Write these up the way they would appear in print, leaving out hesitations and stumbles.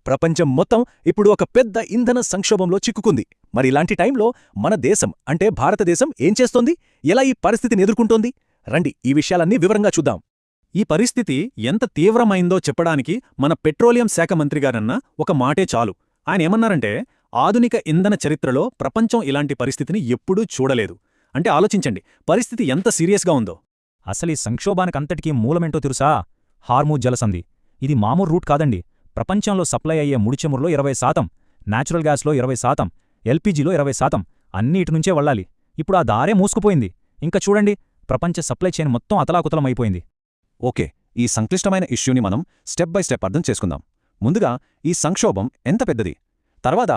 ప్రపంచం మొత్తం ఇప్పుడు ఒక పెద్ద ఇంధన సంక్షోభంలో చిక్కుకుంది. మరి ఇలాంటి టైంలో మన దేశం అంటే భారతదేశం ఏం చేస్తోంది? ఎలా ఈ పరిస్థితిని ఎదుర్కొంటోంది? రండి ఈ విషయాలన్నీ వివరంగా చూద్దాం. ఈ పరిస్థితి ఎంత తీవ్రమైందో చెప్పడానికి మన పెట్రోలియం శాఖ మంత్రిగారన్న ఒక మాటే చాలు. ఆయనేమన్నారంటే, ఆధునిక ఇంధన చరిత్రలో ప్రపంచం ఇలాంటి పరిస్థితిని ఎప్పుడూ చూడలేదు. అంటే ఆలోచించండి, పరిస్థితి ఎంత సీరియస్గా ఉందో. అసలీ సంక్షోభానికంతటికీ మూలమేంటో తెలుసా? హార్మూజ్ జలసంధి. ఇది మామూలు రూట్ కాదండి. ప్రపంచంలో సప్లై అయ్యే ముడిచమురులో 20%, న్యాచురల్ గ్యాస్లో 20%, ఎల్పీజీలో 20%, అన్నిటినుంచే వళ్ళాలి. ఇప్పుడు ఆ దారే మూసుకుపోయింది. ఇంక చూడండి, ప్రపంచ సప్లై చైన్ మొత్తం అతలాకుతలమైపోయింది. ఓకే, ఈ సంక్లిష్టమైన ఇష్యూని మనం స్టెప్ బై స్టెప్ అర్థం చేసుకుందాం. ముందుగా ఈ సంక్షోభం ఎంత పెద్దది, తర్వాత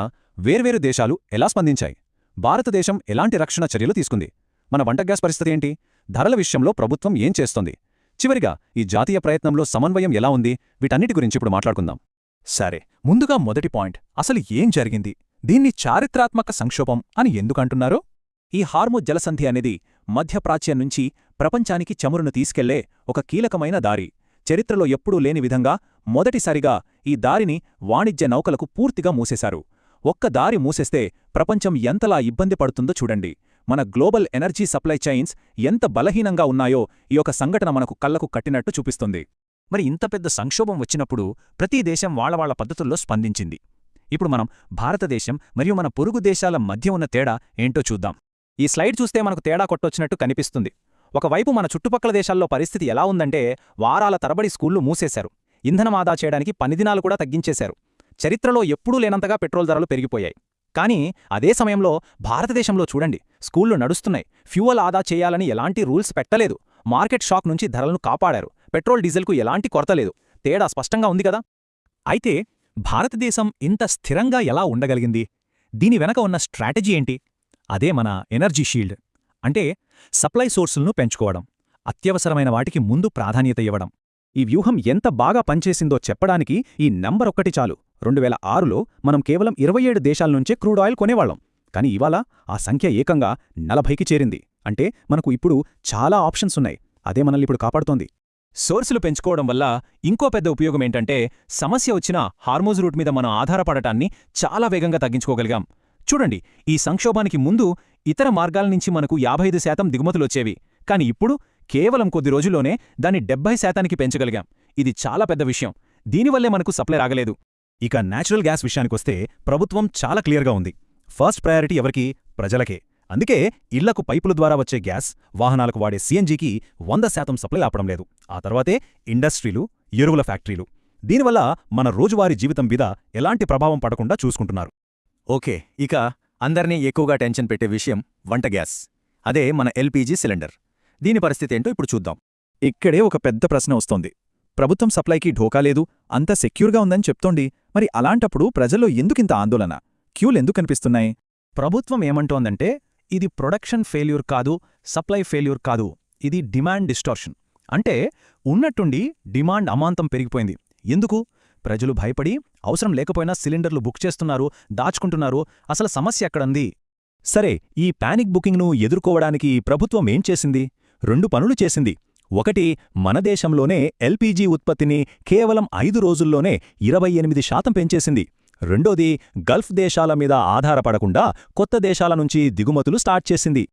వేర్వేరు దేశాలు ఎలా స్పందించాయి, భారతదేశం ఎలాంటి రక్షణ చర్యలు తీసుకుంది, మన వంట గ్యాస్ పరిస్థితి ఏంటి, ధరల విషయంలో ప్రభుత్వం ఏం చేస్తోంది, చివరిగా ఈ జాతీయ ప్రయత్నంలో సమన్వయం ఎలా ఉంది, వీటన్నిటి గురించి ఇప్పుడు మాట్లాడుకుందాం. సరే, ముందుగా మొదటి పాయింట్, అసలు ఏం జరిగింది? దీన్ని చారిత్రాత్మక సంక్షోభం అని ఎందుకంటున్నారో? ఈ హార్మూజ్ జలసంధి అనేది మధ్యప్రాచ్యం నుంచి ప్రపంచానికి చమురును తీసుకెళ్లే ఒక కీలకమైన దారి. చరిత్రలో ఎప్పుడూ లేని విధంగా మొదటిసారిగా ఈ దారిని వాణిజ్య నౌకలకు పూర్తిగా మూసేశారు. ఒక్క దారి మూసేస్తే ప్రపంచం ఎంతలా ఇబ్బంది పడుతుందో చూడండి. మన గ్లోబల్ ఎనర్జీ సప్లై చైన్స్ ఎంత బలహీనంగా ఉన్నాయో ఈ యొక్క సంఘటన మనకు కళ్లకు కట్టినట్టు చూపిస్తుంది. మరి ఇంత పెద్ద సంక్షోభం వచ్చినప్పుడు ప్రతి దేశం వాళ్ళ పద్ధతుల్లో స్పందించింది. ఇప్పుడు మనం భారతదేశం మరియు మన పొరుగు దేశాల మధ్య ఉన్న తేడా ఏంటో చూద్దాం. ఈ స్లైడ్ చూస్తే మనకు తేడా కొట్టొచ్చినట్టు కనిపిస్తుంది. ఒకవైపు మన చుట్టుపక్కల దేశాల్లో పరిస్థితి ఎలా ఉందంటే, వారాల తరబడి స్కూళ్లు మూసేశారు, ఇంధనం ఆదా చేయడానికి 10 దినాలు కూడా తగ్గించేశారు. చరిత్రలో ఎప్పుడూ లేనంతగా పెట్రోల్ ధరలు పెరిగిపోయాయి. కానీ అదే సమయంలో భారతదేశంలో చూడండి, స్కూళ్లు నడుస్తున్నాయి, ఫ్యూయల్ ఆదా చేయాలని ఎలాంటి రూల్స్ పెట్టలేదు, మార్కెట్ షాక్ నుంచి ధరలను కాపాడారు, పెట్రోల్ డీజిల్కు ఎలాంటి కొరత లేదు. తేడా స్పష్టంగా ఉంది కదా. అయితే భారతదేశం ఇంత స్థిరంగా ఎలా ఉండగలిగింది? దీని వెనక ఉన్న స్ట్రాటజీ ఏంటి? అదే మన ఎనర్జీ షీల్డ్. అంటే సప్లై సోర్సులను పెంచుకోవడం, అత్యవసరమైన వాటికి ముందు ప్రాధాన్యత ఇవ్వడం. ఈ వ్యూహం ఎంత బాగా పనిచేసిందో చెప్పడానికి ఈ నంబర్ ఒక్కటి చాలు. 2006లో మనం కేవలం 27 దేశాల నుంచే క్రూడ్ ఆయిల్ కొనేవాళ్లం. కానీ ఇవాళ ఆ సంఖ్య ఏకంగా 40కి చేరింది. అంటే మనకు ఇప్పుడు చాలా ఆప్షన్స్ ఉన్నాయి. అదే మనల్ని ఇప్పుడు కాపాడుతోంది. సోర్సులు పెంచుకోవడం వల్ల ఇంకో పెద్ద ఉపయోగమేంటంటే, సమస్య వచ్చినా హార్మూజ్ రూట్ మీద మనం ఆధారపడటాన్ని చాలా వేగంగా తగ్గించుకోగలిగాం. చూడండి, ఈ సంక్షోభానికి ముందు ఇతర మార్గాల నుంచి మనకు 55% దిగుమతులొచ్చేవి. కాని ఇప్పుడు కేవలం కొద్ది రోజుల్లోనే దాన్ని 70%కి పెంచగలిగాం. ఇది చాలా పెద్ద విషయం. దీనివల్లే మనకు సప్లై రాగలేదు. ఇక న్యాచురల్ గ్యాస్ విషయానికొస్తే ప్రభుత్వం చాలా క్లియర్గా ఉంది. ఫస్ట్ ప్రయారిటీ ఎవరికి? ప్రజలకే. అందుకే ఇళ్లకు పైపుల ద్వారా వచ్చే గ్యాస్, వాహనాలకు వాడే సీఎన్జీకి 100% సప్లై ఆపడం లేదు. ఆ తర్వాతే ఇండస్ట్రీలు, ఎరువుల ఫ్యాక్టరీలు. దీనివల్ల మన రోజువారీ జీవితం మీద ఎలాంటి ప్రభావం పడకుండా చూసుకుంటున్నారు. ఓకే, ఇక అందర్నీ ఎక్కువగా టెన్షన్ పెట్టే విషయం వంట గ్యాస్. అదే మన ఎల్పీజీ సిలిండర్. దీని పరిస్థితి ఏంటో ఇప్పుడు చూద్దాం. ఇక్కడే ఒక పెద్ద ప్రశ్న వస్తోంది. ప్రభుత్వం సప్లైకి ఢోకా లేదు, అంత సెక్యూర్గా ఉందని చెప్తోంది. మరి అలాంటప్పుడు ప్రజల్లో ఎందుకింత ఆందోళన? క్యూలెందుకు కనిపిస్తున్నాయి? ప్రభుత్వం ఏమంటోందంటే, ఇది ప్రొడక్షన్ ఫెయిల్యూర్ కాదు, సప్లై ఫెయిల్యూర్ కాదు, ఇది డిమాండ్ డిస్టార్షన్. అంటే ఉన్నట్టుండి డిమాండ్ అమాంతం పెరిగిపోయింది. ఎందుకు? ప్రజలు భయపడి అవసరం లేకపోయినా సిలిండర్లు బుక్ చేస్తున్నారు, దాచుకుంటున్నారు. అసలు సమస్య ఎక్కడంది? సరే, ఈ పానిక్ బుకింగ్ను ఎదుర్కోవడానికి ప్రభుత్వం ఏం చేసింది? 2 పనులు చేసింది. ఒకటి, మన దేశంలోనే ఎల్పీజీ ఉత్పత్తిని కేవలం 5 రోజుల్లోనే 28% పెంచేసింది. రెండోది, గల్ఫ్ దేశాల మీద ఆధారపడకుండా కొత్త దేశాల నుంచి దిగుమతులు స్టార్ట్ చేసింది.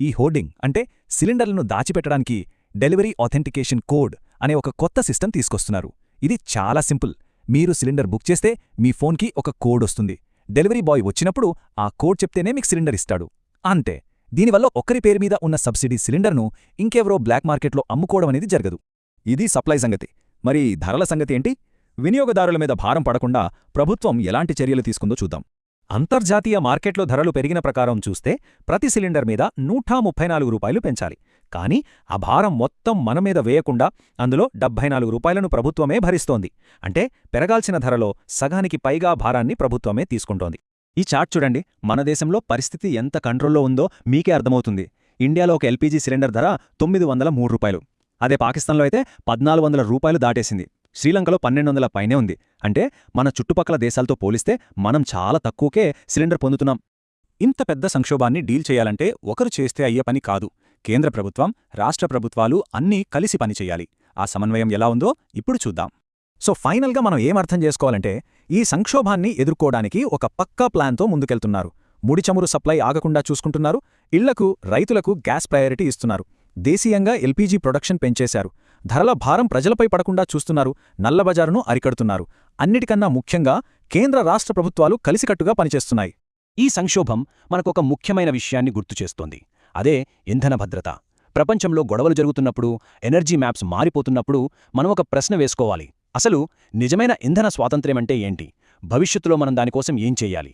ఈ హోర్డింగ్ అంటే సిలిండర్లను దాచిపెట్టడానికి డెలివరీ ఆథెంటికేషన్ కోడ్ అనే ఒక కొత్త సిస్టమ్ తీసుకొస్తున్నారు. ఇది చాలా సింపుల్. మీరు సిలిండర్ బుక్ చేస్తే మీ ఫోన్కి ఒక కోడ్ వస్తుంది. డెలివరీ బాయ్ వచ్చినప్పుడు ఆ కోడ్ చెప్తేనే మీకు సిలిండర్ ఇస్తాడు. అంతే. దీనివల్ల ఒకరి పేరు మీద ఉన్న సబ్సిడీ సిలిండర్ను ఇంకెవరో బ్లాక్ మార్కెట్లో అమ్ముకోవడం అనేది జరగదు. ఇది సప్లై సంగతి. మరి ధరల సంగతి ఏంటి? వినియోగదారుల మీద భారం పడకుండా ప్రభుత్వం ఎలాంటి చర్యలు తీసుకుందో చూద్దాం. అంతర్జాతీయ మార్కెట్లో ధరలు పెరిగిన ప్రకారం చూస్తే ప్రతి సిలిండర్ మీద 134 రూపాయలు పెంచాలి. కానీ ఆ భారం మొత్తం మన మీద వేయకుండా అందులో 74 రూపాయలను ప్రభుత్వమే భరిస్తోంది. అంటే పెరగాల్సిన ధరలో సగానికి పైగా భారాన్ని ప్రభుత్వమే తీసుకుంటోంది. ఈ చార్ట్ చూడండి, మన దేశంలో పరిస్థితి ఎంత కంట్రోల్లో ఉందో మీకే అర్థమవుతుంది. ఇండియాలో ఒక ఎల్పీజీ సిలిండర్ ధర 903 రూపాయలు. అదే పాకిస్తాన్లో అయితే 1400 రూపాయలు దాటేసింది. శ్రీలంకలో 1200 పైనే ఉంది. అంటే మన చుట్టుపక్కల దేశాలతో పోలిస్తే మనం చాలా తక్కువకే సిలిండర్ పొందుతున్నాం. ఇంత పెద్ద సంక్షోభాన్ని డీల్ చేయాలంటే ఒకరు చేస్తే అయ్యే పని కాదు. కేంద్ర ప్రభుత్వం, రాష్ట్ర ప్రభుత్వాలు అన్నీ కలిసి పనిచెయ్యాలి. ఆ సమన్వయం ఎలా ఉందో ఇప్పుడు చూద్దాం. సో ఫైనల్గా మనం ఏమర్థం చేసుకోవాలంటే, ఈ సంక్షోభాన్ని ఎదుర్కోడానికి ఒక పక్కా ప్లాన్తో ముందుకెళ్తున్నారు. ముడి చమురు సప్లై ఆగకుండా చూసుకుంటున్నారు, ఇళ్లకు, రైతులకు గ్యాస్ ప్రయారిటీ ఇస్తున్నారు, దేశీయంగా ఎల్పీజీ ప్రొడక్షన్ పెంచేశారు, ధరల భారం ప్రజలపై పడకుండా చూస్తున్నారు, నల్లబజారును అరికడుతున్నారు. అన్నిటికన్నా ముఖ్యంగా కేంద్ర రాష్ట్ర ప్రభుత్వాలు కలిసికట్టుగా పనిచేస్తున్నాయి. ఈ సంక్షోభం మనకొక ముఖ్యమైన విషయాన్ని గుర్తుచేస్తోంది. అదే ఇంధన భద్రత. ప్రపంచంలో గొడవలు జరుగుతున్నప్పుడు, ఎనర్జీ మ్యాప్స్ మారిపోతున్నప్పుడు మనం ఒక ప్రశ్న వేసుకోవాలి. అసలు నిజమైన ఇంధన స్వాతంత్ర్యమంటే ఏంటి? భవిష్యత్తులో మనం దానికోసం ఏం చెయ్యాలి?